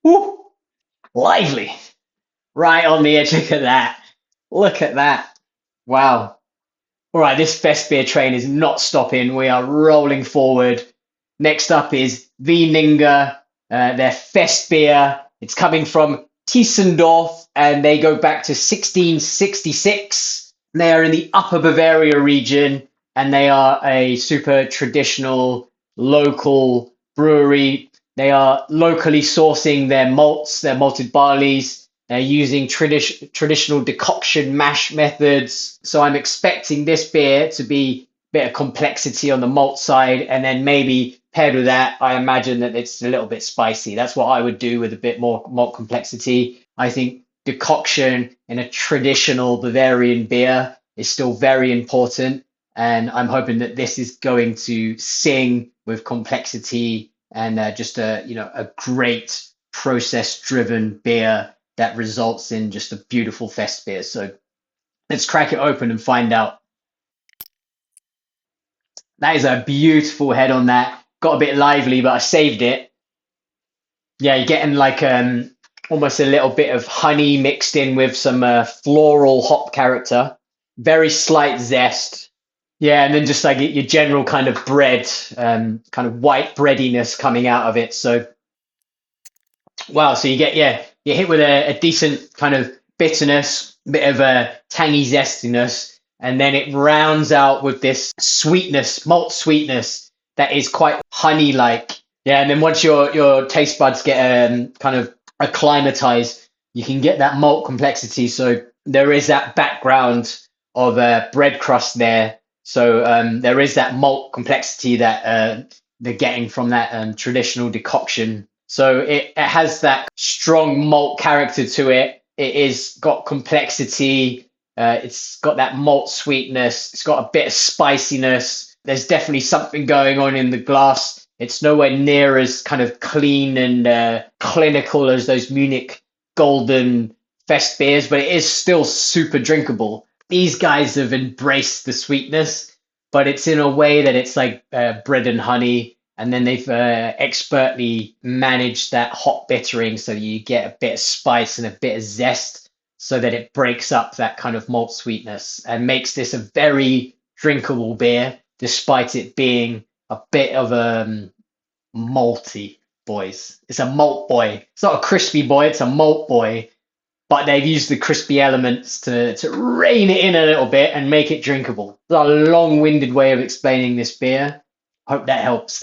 Woo, lively. Right on the edge. Look at that. Look at that. Wow. All right, this Festbier train is not stopping. We are rolling forward. Next up is Wieninger, their Festbier. It's coming from Teisendorf, and they go back to 1666. They are in the Upper Bavaria region, and they are a super traditional local brewery. They are locally sourcing their malts, their malted barleys. They're using traditional decoction mash methods. So I'm expecting this beer to be a bit of complexity on the malt side, and then maybe paired with that, I imagine that it's a little bit spicy. That's what I would do with a bit more malt complexity. I think decoction in a traditional Bavarian beer is still very important, and I'm hoping that this is going to sing with complexity and just a great process-driven beer that results in just a beautiful fest beer. So let's crack it open and find out. That is a beautiful head on that. Got a bit lively, but I saved it. Yeah, you're getting like almost a little bit of honey mixed in with some floral hop character. Very slight zest. Yeah, and then just like your general kind of bread, kind of white breadiness coming out of it. So wow, so you get, yeah, you hit with a decent kind of bitterness, bit of a tangy zestiness, and then it rounds out with this sweetness, malt sweetness that is quite honey-like. Yeah, and then once your taste buds get kind of acclimatized, you can get that malt complexity. So there is that background of bread crust there. So there is that malt complexity that they're getting from that traditional decoction. So it has that strong malt character to it. It is got complexity. It's got that malt sweetness. It's got a bit of spiciness. There's definitely something going on in the glass. It's nowhere near as kind of clean and clinical as those Munich golden fest beers, but it is still super drinkable. These guys have embraced the sweetness, but it's in a way that it's like bread and honey. And then they've expertly managed that hot bittering so that you get a bit of spice and a bit of zest so that it breaks up that kind of malt sweetness and makes this a very drinkable beer, despite it being a bit of a malty, boys. It's a malt boy. It's not a crispy boy, it's a malt boy. But they've used the crispy elements to rein it in a little bit and make it drinkable. It's a long-winded way of explaining this beer. Hope that helps.